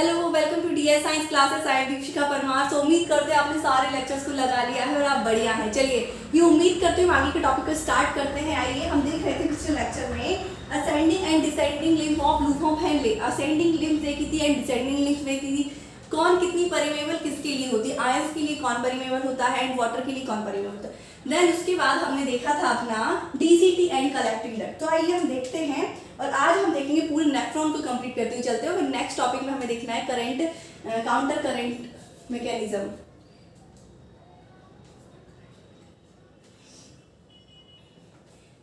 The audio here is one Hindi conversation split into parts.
Hello, welcome to DS science classes. I am Dikshika Parmar. तो उम्मीद करते हैं आपने सारे लेक्चर्स को लगा लिया है और आप बढ़िया हैं। चलिए ये उम्मीद करते हुए आगे के टॉपिक को स्टार्ट करते हैं। आइए, हम देख रहे थे पिछले लेक्चर में ascending and descending lymph of loop of Henley. Ascending lymph देखी थी एंड डिसेंडिंग लिम्फ देखी थी। कौन कितनी परिमेबल किसके लिए होती है, आयंस के लिए कौन परिमेबल होता है एंड वाटर के लिए कौन परिमेबल होता है। देन उसके बाद हमने देखा था अपना डीसीटी एंड कलेक्टिंग डक्ट। तो आइए हम देखते हैं और आज हम देखेंगे पूरे नेफ्रॉन को कंप्लीट करते हुए चलते हैं। फिर नेक्स्ट टॉपिक में हमें देखना है current counter current mechanism.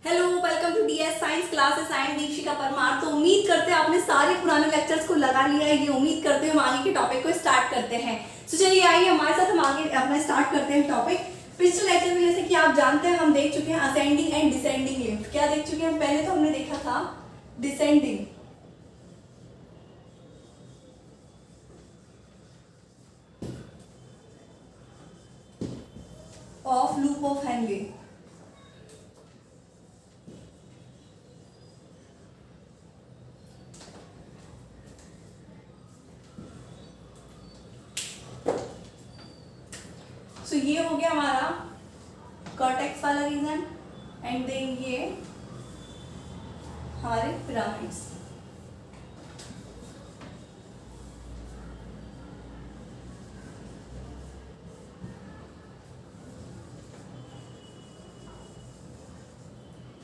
Hello, welcome to DS science classes. I am Dikshika Parmar. तो उम्मीद करते हैं आपने सारे पुराने लेक्चर्स को लगा लिया है। ये उम्मीद करते हुए हम आगे के टॉपिक को स्टार्ट करते हैं। तो चलिए आइए हमारे साथ हम आगे अपना स्टार्ट करते हैं टॉपिक। पिछले लेक्चर में जैसे कि आप जानते हैं हम देख चुके हैं असेंडिंग एंड डिसेंडिंग लिम्फ। क्या देख चुके हैं? पहले तो हमने देखा था descending of loop of Henle. So ये हो गया हमारा कॉर्टेक्स वाला रीजन एंड देन ये हमारे पिरामिड्स।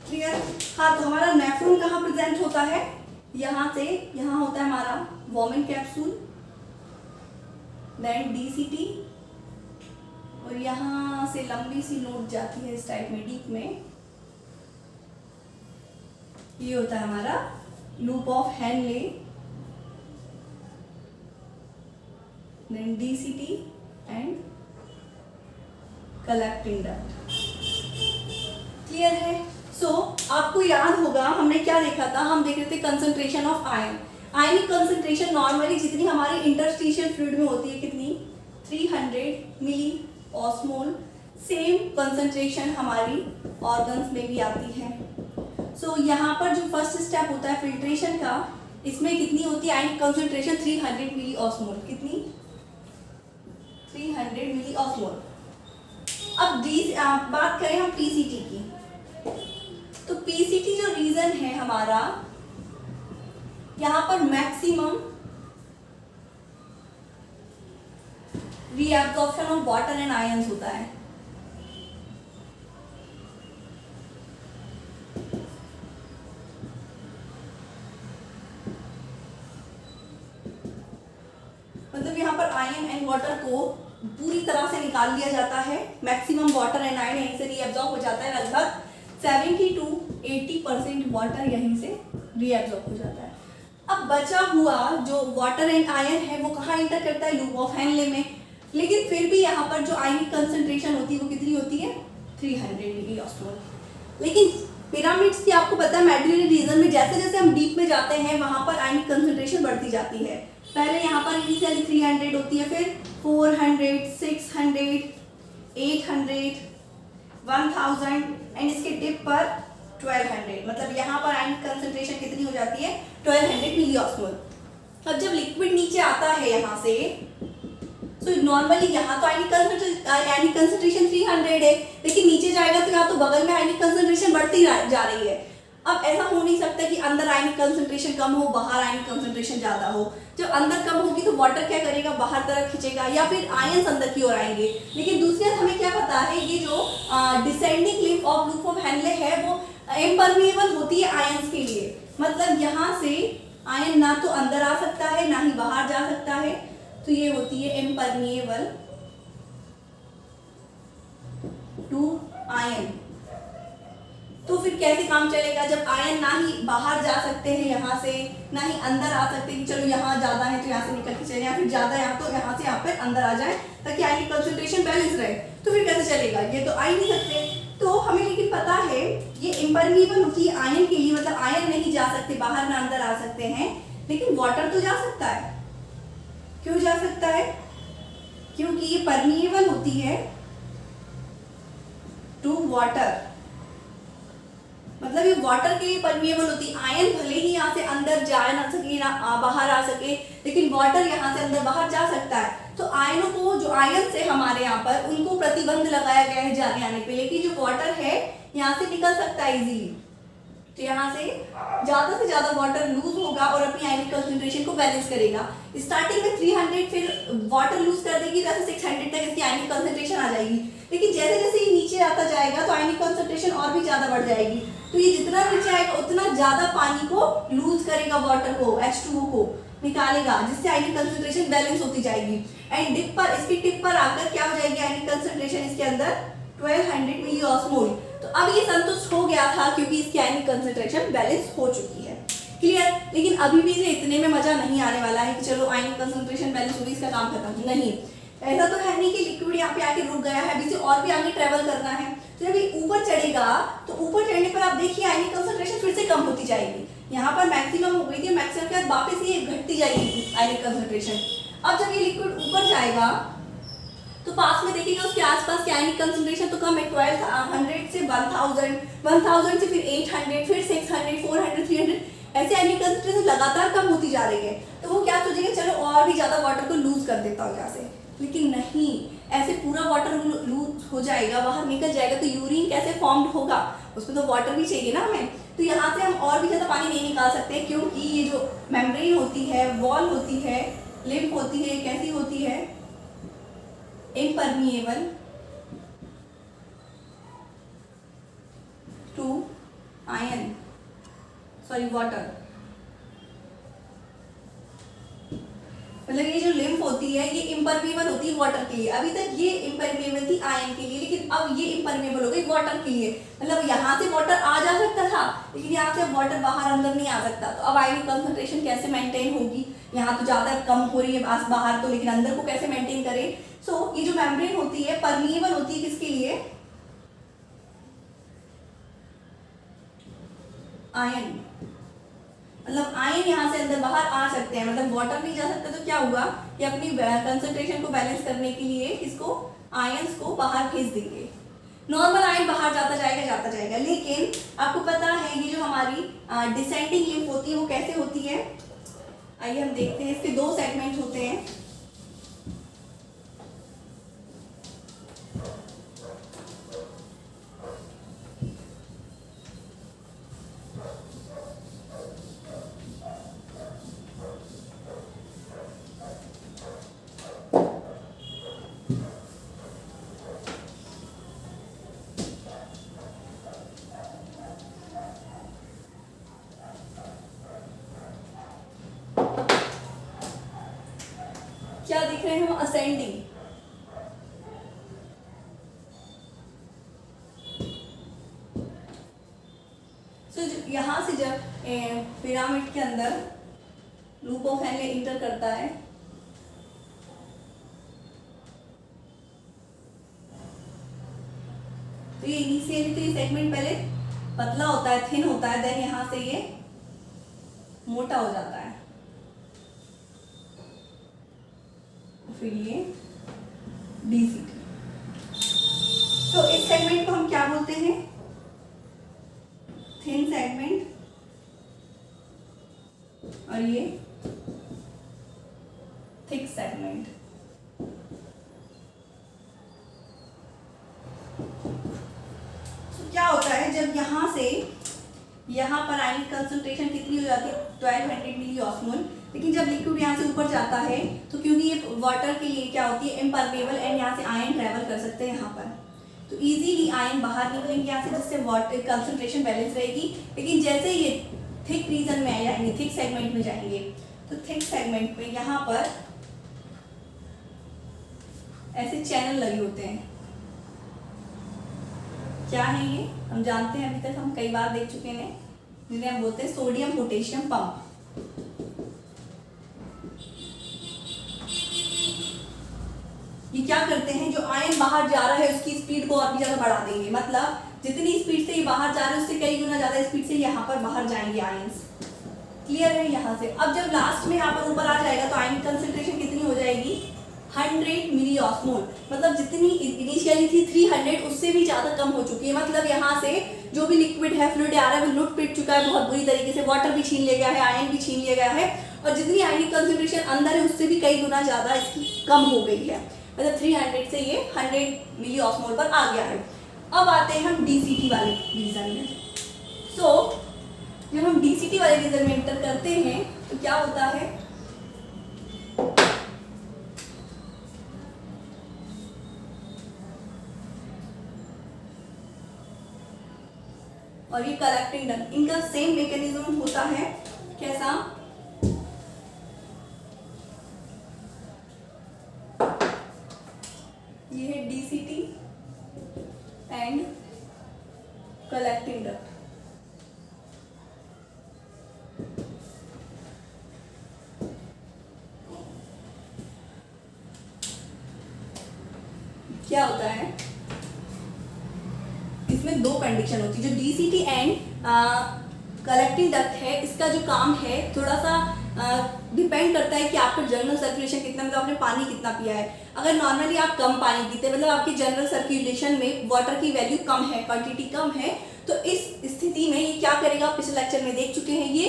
क्लियर? हाँ, तो हमारा नेफ्रॉन कहाँ प्रेजेंट होता है? यहाँ से यहाँ होता है हमारा वोमेन कैप्सूल, देन डीसीटी, और यहाँ से लंबी सी नोट जाती है इस टाइप में डीप में। ये होता है हमारा loop of Henle, then DCT and collecting duct. Clear है? सो आपको याद होगा हमने क्या देखा था? हम देख रहे थे concentration of ion. Ionic concentration normally जितनी हमारी इंटरस्टिशियल फ्लूइड में होती है, कितनी? 300 मिली ऑस्मोल। सेम कंसंट्रेशन हमारी ऑर्गन्स में भी आती है। सो यहाँ पर जो फर्स्ट स्टेप होता है फिल्ट्रेशन का, इसमें कितनी होती है आयनिक कंसंट्रेशन? 300 मिली ऑस्मोल। कितनी? 300 मिली ऑस्मोल। अब बात करें हम पीसीटी की, तो पीसीटी जो रीजन है हमारा, यहाँ पर maximum reabsorption of water and ions होता है। मतलब यहाँ पर आयन एंड वाटर को पूरी तरह से निकाल लिया जाता है। मैक्सिमम वाटर एंड आयन यहीं से रीअब्जॉर्ब हो जाता है। लगभग 70 to 80% वाटर यहीं से रीअब्जॉर्ब हो जाता है। अब बचा हुआ जो वाटर एंड आयन है वो कहाँ इंटर करता है? लूप ऑफ हेनले में। लेकिन फिर भी यहाँ पर जो आयनिक कंसंट्रेशन होती है वो कितनी होती है? 300 मिली ऑस्मोल। लेकिन पिरामिड्स की आपको पता है मेडुलरी रीजन में जैसे जैसे हम डीप में जाते हैं वहां पर आयनिक कंसंट्रेशन बढ़ती जाती है। पहले यहाँ पर इनिशियली 300 होती है, फिर 400, 600, 800, 1000 एंड इसके टिप पर 1200। मतलब यहाँ पर आयनिक कंसंट्रेशन कितनी हो जाती है? 1200 मिली ऑस्मोल। अब जब लिक्विड नीचे आता है यहाँ से, तो नॉर्मली यहाँ तो आयनिक कंसंट्रेशन 300 है, लेकिन नीचे जाएगा तो यहाँ तो बगल में आयनिक कंसंट्रेशन बढ़ती जा रही है। अब ऐसा हो नहीं सकता कि अंदर आयनिक कंसंट्रेशन कम हो, बाहर आयनिक कंसंट्रेशन ज्यादा हो। जब अंदर कम होगी तो वाटर क्या करेगा? बाहर तरफ खींचेगा या फिर आयंस अंदर की ओर आएंगे। लेकिन दूसरी बात हमें क्या पता है, ये जो descending lymph of loop of Henley है वो इम्परमिएबल होती है आयंस के लिए। मतलब यहाँ से आयन ना तो अंदर आ सकता है ना ही बाहर जा सकता है, तो ये होती है इम्परमिएबल टू आयन। तो फिर कैसे काम चलेगा जब आयन ना ही बाहर जा सकते हैं यहाँ से, ना ही अंदर आ सकते हैं कि चलो यहाँ ज्यादा है तो यहाँ से निकल के चले, या फिर ज्यादा यहाँ तो यहाँ से यहाँ पे अंदर आ जाए ताकि आयनिक कंसंट्रेशन बैलेंस रहे। तो फिर कैसे चलेगा? ये तो आ ही नहीं सकते। तो हमें लेकिन पता है ये इम्परमिएबल होती है आयन के लिए। मतलब आयन नहीं जा सकते बाहर, ना अंदर आ सकते हैं, लेकिन वाटर तो जा सकता है। क्यों जा सकता है? क्योंकि ये परमिएबल होती है टू वाटर। मतलब ये वाटर के लिए परमिएबल होती है। आयन भले ही यहाँ से अंदर जा ना सके ना बाहर आ सके, लेकिन वाटर यहाँ से अंदर बाहर जा सकता है। तो आयनों को, जो आयन से हमारे यहाँ पर, उनको प्रतिबंध लगाया गया है जाने आने पे, लेकिन जो वाटर है यहाँ से निकल सकता है इजीली। तो यहाँ से ज्यादा वाटर लूज होगा और अपनी आयनिक कंसंट्रेशन को बैलेंस करेगा। स्टार्टिंग में 300 फिर वाटर लूज कर देगी, वैसे 600 तक इसकी आयनिक कंसंट्रेशन आ जाएगी। लेकिन जैसे जैसे ये नीचे आता जाएगा तो आयनिक कंसंट्रेशन और भी ज्यादा बढ़ जाएगी। तो ये जितना नीचे आएगा उतना ज्यादा पानी को लूज करेगा, वाटर को, H2O को निकालेगा, जिससे आयनिक कंसंट्रेशन बैलेंस होती जाएगी। एंड डिप पर, इसकी टिप पर आकर क्या हो जाएगी आयनिक कंसंट्रेशन इसके अंदर 1200 मिलीऑस्मोल। तो अब ये संतुष्ट हो गया था क्योंकि इसकी आयनिक कंसंट्रेशन बैलेंस हो चुकी है। क्लियर? लेकिन अभी भी इसे इतने में मजा नहीं आने वाला है कि चलो आयनिक कंसंट्रेशन बैलेंस हो गई, इसका काम खत्म। नहीं, ऐसा तो है नहीं कि लिक्विड यहाँ पे आके रुक गया है, अभी से और भी आगे ट्रेवल करना है। तो जब ये ऊपर चढ़ेगा तो ऊपर चढ़ने पर आप देखिए आयनिक कंसंट्रेशन फिर से कम होती जाएगी। यहाँ पर मैक्सिमम हो गई थी, मैक्सिमम के बाद वापस ये घटती जाएगी आयनिक कंसंट्रेशन। अब जब ये लिक्विड ऊपर जाएगा तो पास में देखिएगा उसके आसपास की आयनिक कंसंट्रेशन तो कम है, 1200 से 1000, 1000 से फिर 800, फिर 600, 400, 300, ऐसे आयनिक कंसंट्रेशन लगातार कम होती जा रही है। तो वो क्या सोचेंगे, चलो और भी ज्यादा वाटर को लूज कर देता हूँ यहाँ से। लेकिन नहीं, ऐसे पूरा वाटर लूज हो जाएगा, बाहर निकल जाएगा तो यूरिन कैसे फॉर्म्ड होगा, उसमें तो वाटर भी चाहिए ना हमें। तो यहाँ से हम और भी ज्यादा पानी नहीं निकाल सकते, क्योंकि ये जो मेम्ब्रेन होती है, वॉल होती है, लिम्फ होती है, कैसी होती है, impermeable to iron, sorry water. मतलब ये जो लिम्फ होती है ये इम्परमेबल होती है वाटर के लिए। अभी तक ये इम्परमेबल थी आयन के लिए, लेकिन अब ये इम्परमेबल हो गई वाटर के लिए। मतलब यहाँ से वाटर आ जा सकता था, लेकिन यहाँ से वाटर बाहर अंदर नहीं आ सकता। तो अब आयनिक कंसंट्रेशन कैसे मेंटेन होगी, यहाँ तो ज्यादा कम हो रही है बाहर तो, लेकिन अंदर को कैसे मेंटेन करें। सो ये जो मेम्ब्रेन होती है परमिएबल होती है किसके लिए, आयन। मतलब आयन यहाँ से अंदर बाहर आ सकते हैं, मतलब वाटर नहीं जा सकता। तो क्या हुआ कि अपनी कंसंट्रेशन को बैलेंस करने के लिए इसको आयंस को बाहर भेज देंगे। नॉर्मल आयन बाहर जाता जाएगा, लेकिन आपको पता है ये जो हमारी डिसेंडिंग लिम्फ होती है वो कैसे होती है, आइए हम देखते हैं। इसके दो सेगमेंट होते हैं। क्या दिख रहे हैं हम, असेंडिंग। सो यहां से जब पिरामिड के अंदर लूप ऑफ हेनले इंटर करता है तो ये इनिशियली तो ये सेगमेंट पहले पतला होता है, थिन होता है, देन यहां से ये मोटा हो जाता है, फिर ये डीसीटी। तो इस सेगमेंट को हम क्या बोलते हैं, थिन सेगमेंट, और ये थिक सेगमेंट। तो क्या होता है जब यहां से यहाँ पर आयनिक कंसंट्रेशन कितनी हो जाती है, 1200 मिलीऑस्मोल। लेकिन जब लिक्विड यहाँ से ऊपर जाता है तो क्योंकि ये वाटर के लिए क्या होती है, इम्परमेबल, एंड यहाँ से आयन ट्रेवल कर सकते हैं यहाँ पर, तो इजीली आयन बाहर निकलेंगे यहाँ से, जिससे वाटर कंसंट्रेशन बैलेंस रहेगी। लेकिन जैसे ये थिक रीजन में जाएंगे, थिक सेगमेंट में जाएंगे, तो थिक सेगमेंट में यहाँ पर ऐसे चैनल लगे होते हैं। क्या है ये हम जानते हैं, अभी तक हम कई बार देख चुके हैं, जिन्हें हम बोलते हैं सोडियम पोटेशियम पंप। ये क्या करते हैं, जो आयन बाहर जा रहा है उसकी स्पीड को और भी ज्यादा बढ़ा देंगे। मतलब जितनी स्पीड से ये बाहर जा रहे हैं उससे कई गुना ज्यादा स्पीड से यहाँ पर बाहर जाएंगे आयंस। क्लियर है यहाँ से। अब जब लास्ट में यहाँ पर ऊपर आ जाएगा तो आयन कंसंट्रेशन कितनी हो जाएगी, 100 मिली मिली ऑस्मोल, मतलब जितनी इनिशियली थी 300 उससे भी ज़्यादा कम हो चुकी है। मतलब यहाँ से जो भी लिक्विड है, फ्लूइड आ रहा है, वो लुट पिट चुका है बहुत बुरी तरीके से। वाटर भी छीन लिया गया है, आयन भी छीन लिया गया है, और जितनी आयनिक कंसेंट्रेशन अंदर है उससे भी कई गुना ज़्यादा इसकी कम हो गई है। मतलब 300 से ये 100 मिली ऑस्मोल पर आ गया है। अब आते हैं हम DCT वाले रीजन में। सो जब हम DCT वाले रीजन में एंटर करते हैं तो क्या होता है, और ये कलेक्टिंग डक्ट, इनका सेम मैकेनिज्म होता है। कैसा? ये है DCT एंड कलेक्टिंग डक्ट। क्या होता है, इसमें दो कंडीशन होती है। जो DCT एंड कलेक्टिंग डक्ट है, इसका जो काम है थोड़ा सा डिपेंड करता है कि आपका जनरल सर्कुलेशन कितना, मतलब आपने पानी कितना पिया है। अगर नॉर्मली आप कम पानी पीते हैं, मतलब आपके जनरल सर्कुलेशन में वाटर की वैल्यू कम है, क्वांटिटी कम है, तो इस स्थिति में ये क्या करेगा, पिछले लेक्चर में देख चुके हैं, ये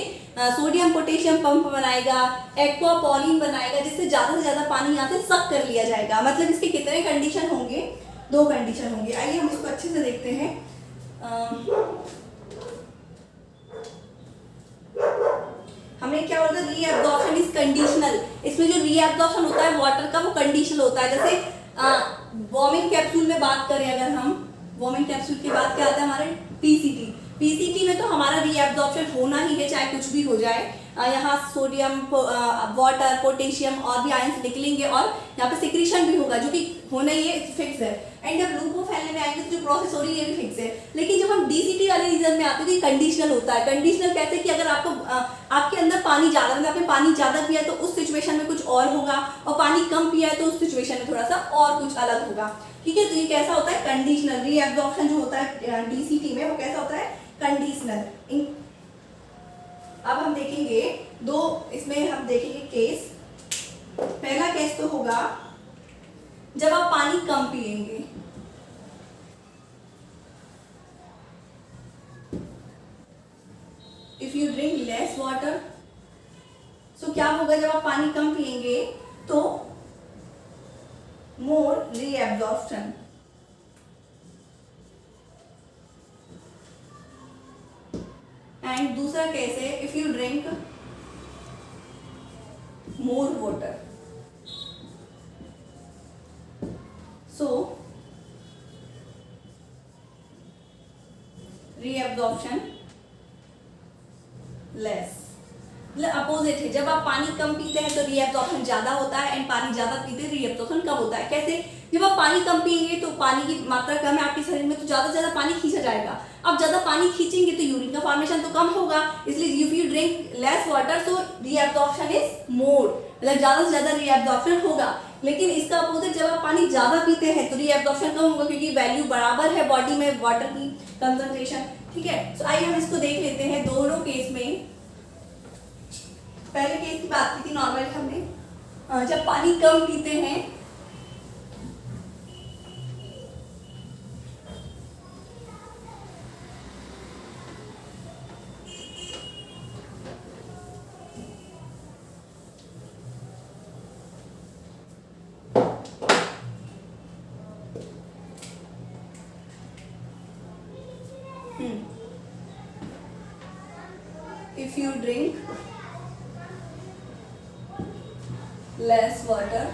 सोडियम पोटेशियम पंप बनाएगा, एक्वापोरिन बनाएगा, जिससे ज़्यादा से ज़्यादा पानी यहाँ से सक कर लिया जाएगा। मतलब इसके कितने कंडीशन होंगे, दो कंडीशन होंगे। आइए हम इसको अच्छे से देखते हैं। हमने क्या बोला, रीएब्जॉर्प्शन इज कंडीशनल। इसमें जो रीएब्जॉर्प्शन होता है वाटर का, वो कंडीशनल होता है। जैसे वॉर्मिंग कैप्सूल में बात करें, अगर हम वॉर्मिंग कैप्सूल के बाद क्या आता है हमारे पीसीटी में तो हमारा रीएब्जॉर्प्शन होना ही है, चाहे कुछ भी हो जाए। यहाँ सोडियम, वाटर, पोटेशियम और भी आयंस निकलेंगे, और यहाँ पे सिक्रीशन भी होगा, जो कि होना ही है, फिक्स है। एंड जब लूप को फैलने में आएंगे तो जो प्रोसेस हो रही है ये भी फिक्स है। लेकिन जब हम DCT वाले रीजन में आते हैं तो ये कंडीशनल होता है। कंडीशनल कहते हैं कि अगर आपको आपके अंदर पानी ज़्यादा, मतलब आपने पानी ज़्यादा पिया है तो उस सिचुएशन में कुछ और होगा, और पानी कम पिया है तो उस सिचुएशन में थोड़ा सा और कुछ अलग होगा। ठीक है, तो ये कैसा होता है, कंडीशनल। रीएब्जॉर्प्शन जो होता है DCT में, वो कैसा होता है, कंडीशनल। अब हम देखेंगे दो, इसमें हम देखेंगे केस। पहला केस तो होगा जब आप पानी कम पिएंगे। If you drink less water, so क्या होगा, जब आप पानी कम पिएंगे तो मोर रीएब्जॉर्प्शन। एंड दूसरा केस है, if you drink more water, so reabsorption less. मतलब अपोजिट है, जब आप पानी कम पीते हैं तो रीएब्जॉर्प्शन ज्यादा होता है, एंड पानी ज्यादा पीते हैं रीएब्जॉर्प्शन कम होता है। कैसे? जब आप पानी कम पिएंगे तो पानी की मात्रा कम है आपके शरीर में, तो ज्यादा से ज्यादा पानी खींचा जाएगा। अब ज्यादा पानी खींचेंगे तो यूरिन का फॉर्मेशन तो कम होगा, इसलिए if you drink less water so reabsorption is more, मतलब ज्यादा से ज्यादा रीएब्जॉर्प्शन होगा। लेकिन इसका अपोजिट, जब आप पानी ज्यादा पीते हैं तो रीएब्जॉर्प्शन कम होगा, क्योंकि वैल्यू बराबर है बॉडी में वाटर की कंसंट्रेशन। ठीक है, तो आइए हम इसको देख लेते हैं दोनों केस में। पहले केस की बात की थी नॉर्मली हमने, जब पानी कम पीते हैं if you drink less water,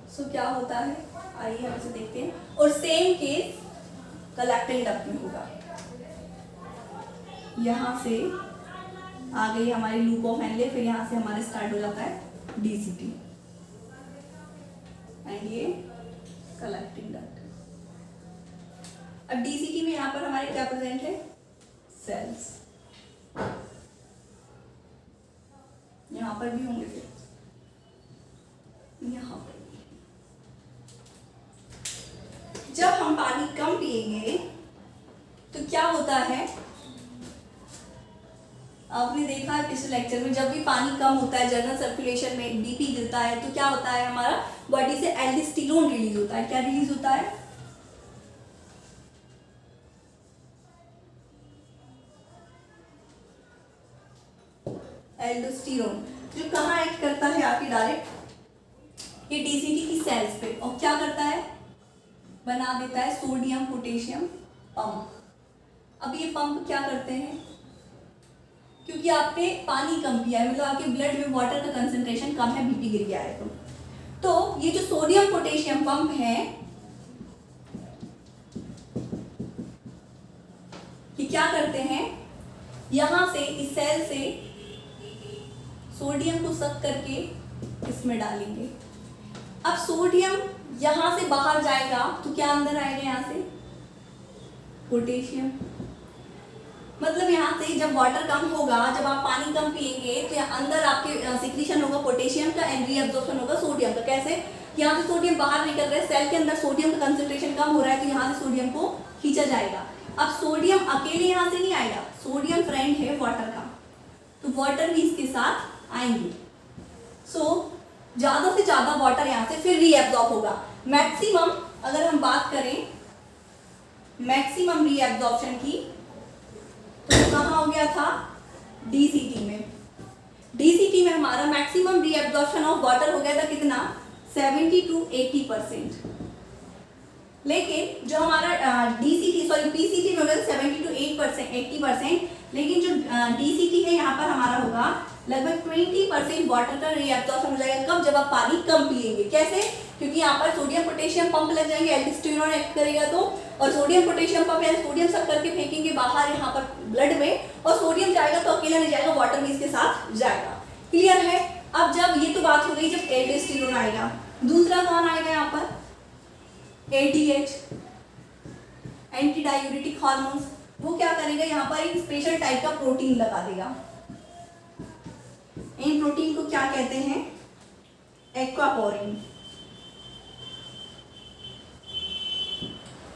so क्या होता है, आइए हम इसे देखते हैं। और सेम केस कलेक्टिंग डक्ट में होगा। यहाँ से आ गई हमारी लूप ऑफ हेनले, फिर यहाँ से हमारे स्टार्ट हो जाता है DCT, एंड ये कलेक्टिंग डक्ट। अब DCT में यहाँ पर हमारे क्या प्रेजेंट है, सेल्स। यहाँ पर भी होंगे, फिर यहाँ पर भी। जब हम पानी कम पिएंगे तो क्या होता है, आपने देखा है पिछले लेक्चर में, जब भी पानी कम होता है जनरल सर्कुलेशन में, बीपी गिरता है, तो क्या होता है, हमारा बॉडी से एल्डोस्टेरोन रिलीज होता है। क्या रिलीज होता है? एल्डोस्टेरोन, जो कहाँ एक्ट करता है आपकी डायरेक्ट ये डीसीटी की सेल्स पे, और क्या करता है, बना देता है सोडियम पोटेशियम पंप। अब ये पंप क्या करते हैं, क्योंकि आपने पानी कम पिया है, मतलब आपके ब्लड में वाटर का कंसंट्रेशन कम है, बीपी गिर गया है, तो ये जो सोडियम पोटेशियम पंप है ये क्या करते हैं, यहां से इस सेल से सोडियम को सक करके इसमें डालेंगे। अब सोडियम यहां से बाहर जाएगा तो क्या अंदर आएगा, यहां से पोटेशियम। मतलब यहाँ से जब वाटर कम होगा, जब आप पानी कम पिएंगे, तो यहाँ अंदर आपके सिक्रीशन होगा पोटेशियम का एंड रीअब्जॉर्प्शन होगा सोडियम का। कैसे? यहाँ से सोडियम बाहर निकल रहा है, सेल के अंदर सोडियम का कंसंट्रेशन कम हो रहा है, तो यहाँ से सोडियम को खींचा जाएगा। अब सोडियम अकेले यहाँ से नहीं आएगा, सोडियम फ्रेंड है वाटर का, तो वाटर भी इसके साथ आएंगे। ज्यादा से ज्यादा वाटर यहाँ से फिर रीअब्जॉर्ब होगा। मैक्सिमम अगर हम बात करें मैक्सिमम रीअब्जॉर्प्शन की, तो कहाँ हो गया था, डीसीटी में। डीसीटी में हमारा मैक्सिमम रीअब्जॉर्प्शन ऑफ वाटर हो गया था कितना, 70 to 80%। लेकिन जो हमारा पीसीटी में हो गया 70 to 80%, लेकिन जो डीसीटी है यहाँ पर हमारा होगा लगभग 20% वाटर का रीअब्जॉर्प्शन हो जाएगा। कब? जब आप पानी कम पिएंगे। कैसे? क्योंकि यहाँ पर सोडियम पोटेशियम पंप लग जाएंगे, एल्डोस्टेरोन एक्ट करेगा तो, और सोडियम पोटेशियम पंप यानी सोडियम सब करके फेंकेंगे बाहर यहाँ पर ब्लड में, और सोडियम जाएगा तो अकेला नहीं जाएगा, वाटर भी इसके साथ जाएगा। क्लियर है? अब जब ये तो बात हो गई जब एल्डोस्टेरोन आएगा, दूसरा कौन आएगा यहाँ पर, एडीएच, एंटी डायूरेटिक हार्मोन्स। वो क्या करेगा, यहाँ पर एक स्पेशल टाइप का प्रोटीन लगा देगा। इन प्रोटीन को क्या कहते हैं, एक्वापोरिन।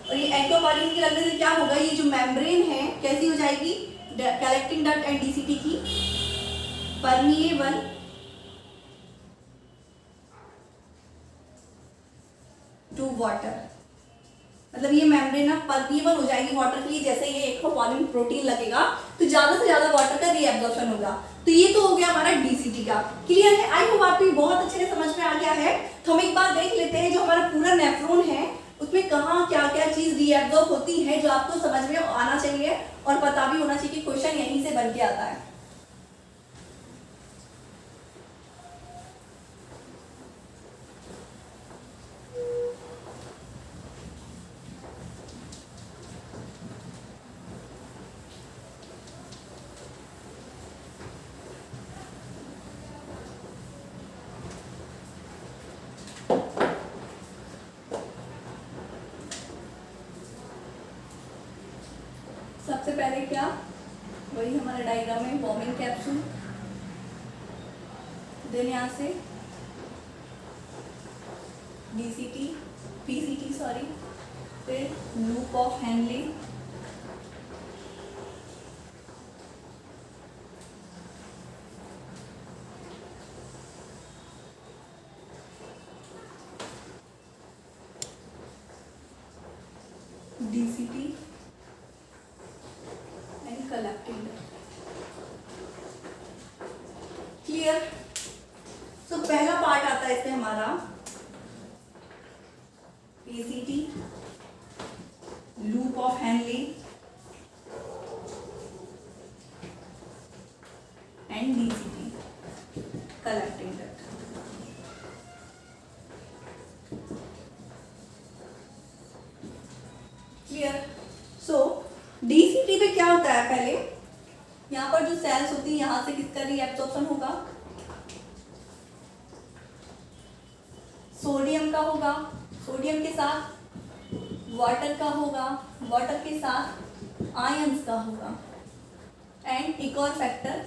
और ये एक्वापोरिन के लगने से क्या होगा, ये जो मेम्ब्रेन है कैसी हो जाएगी, कलेक्टिंग डक्ट एंड डीसीटी की परमिएबल टू वाटर। मतलब ये मेम्ब्रेन ना परमिएबल हो जाएगी वाटर के लिए, जैसे ये एक्वापोरिन प्रोटीन लगेगा तो ज्यादा से ज्यादा वाटर का रीअब्जॉर्प्शन होगा। तो ये तो हो गया हमारा डीसीटी का। क्लियर है? आई होप आपको बहुत अच्छे से समझ में आ गया है। तो हम एक बार देख लेते हैं जो हमारा पूरा नेफ्रॉन है उसमें कहाँ क्या क्या चीज रीअब्जॉर्ब होती है, जो आपको समझ में आना चाहिए और पता भी होना चाहिए कि क्वेश्चन यहीं से बन के आता है। सबसे पहले क्या, वही हमारा डायग्राम में वॉर्मिंग कैप्सूल, देन यहाँ से डीसीटी पीसीटी सॉरी, फिर loop of Henle, DCT and collecting. Clear? So पहला पार्ट आता है इसमें हमारा PCT, loop of Henle and DCT, collecting duct. Clear? So DCT पे क्या होता है, पहले यहाँ पर जो सेल्स होती है यहाँ से किसका रीअब्जॉर्प्शन होगा, सोडियम का होगा, सोडियम के साथ वाटर का होगा, वाटर के साथ आयंस का होगा, एंड एक और फैक्टर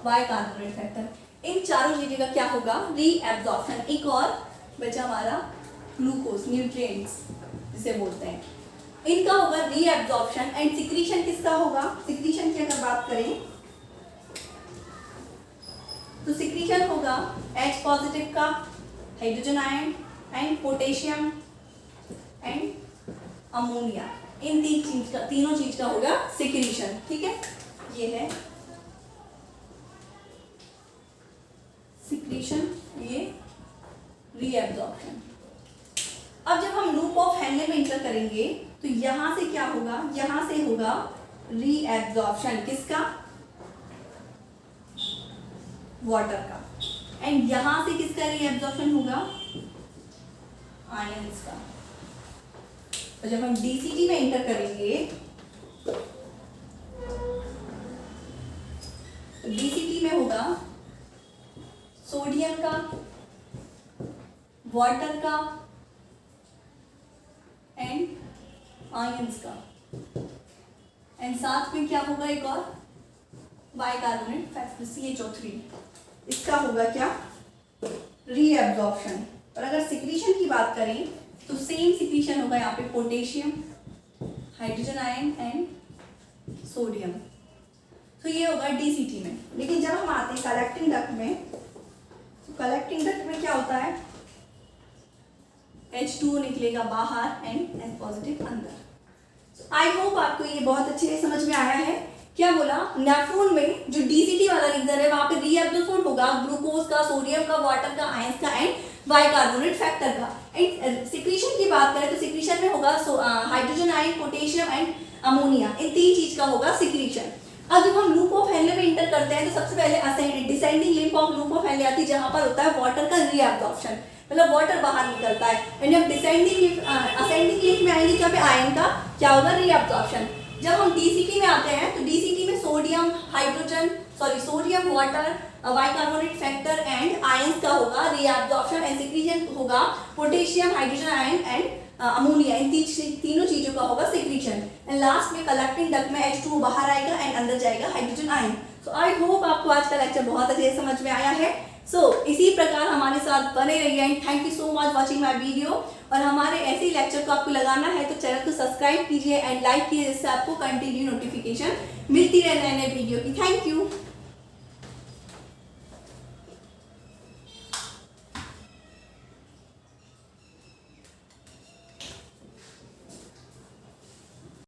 बाइकार्बोनेट फैक्टर। इन चारों चीजों का क्या होगा, रीअब्जॉर्प्शन। एक और बचा हमारा ग्लूकोज, न्यूट्रिएंट्स जिसे बोलते हैं, इनका होगा रीअब्जॉर्प्शन। एंड सिक्रीशन किसका होगा, सिक्रीशन की अगर बात करें तो सिक्रीशन होगा H पॉजिटिव का hydrogen ion and potassium and ammonia, इन तीनों चीज का होगा सिक्रीशन। ठीक है, ये है सिक्रीशन, ये रीएब्जॉर्प्शन। अब जब हम लूप ऑफ हेनले में इंटर करेंगे तो यहां से क्या होगा, यहां से होगा रीएब्जॉर्प्शन किसका, वाटर का, एंड यहां से किसका रीएब्जॉर्प्शन होगा, आयंस का। तो जब हम डीसीटी में इंटर करेंगे तो डीसीटी में होगा सोडियम का, वाटर का एंड आयंस का, एंड साथ में क्या होगा, एक और बाइकार्बोनेट फैक्टर CHO3, इसका होगा क्या, रीएब्जॉर्प्शन। और अगर सिक्रीशन की बात करें तो सेम सिक्रीशन होगा यहाँ पे potassium, hydrogen ion and sodium. तो ये होगा डीसीटी में। लेकिन जब हम आते हैं कलेक्टिंग डक्ट में, तो कलेक्टिंग डक्ट में क्या होता है, H2O निकलेगा बाहर एंड H पॉजिटिव अंदर। आई होप आपको ये बहुत अच्छे से समझ में आया है। क्या बोला, नेफ्रॉन में जो डीसीटी वाला रीजन है वहां पे रीएब्जॉर्प्शन होगा ग्लूकोज का, सोडियम का, वाटर का, आयंस का एंड बाइकार्बोनेट फैक्टर का। एंड सिक्रीशन की बात करें तो सिक्रीशन में होगा hydrogen ion, potassium and ammonia, इन तीन चीज का होगा सिक्रीशन। अब जब हम लूप ऑफ हेनले में इंटर करते हैं तो सबसे पहले descending limb of loop of Henle आती है जहां पर होता है वाटर का रीएब्जॉर्प्शन, मतलब वाटर बाहर निकलता है। एंड जब असेंडिंग लिंप में आएंगे जहाँ पे आयन का क्या होगा, रीएब्जॉर्प्शन। जब हम डीसीटी में आते हैं तो डीसीटी में sodium water, bicarbonate factor and ions का होगा रीएब्जॉर्प्शन, एंड सिक्रीशन होगा potassium, hydrogen ion and ammonia, इन तीनों चीजों का होगा सिक्रीशन। एंड लास्ट में कलेक्टिंग डक्ट में H2O बाहर आएगा एंड अंदर जाएगा hydrogen ion. So I hope आपको आज का लेक्चर बहुत अच्छे से समझ में आया है। इसी प्रकार हमारे साथ बने रहिए and thank you so much watching my video. और हमारे ऐसे ही लेक्चर को आपको लगाना है तो चैनल को सब्सक्राइब कीजिए एंड लाइक कीजिए, जिससे आपको कंटिन्यू नोटिफिकेशन मिलती रहे नए नए वीडियो की। Thank you.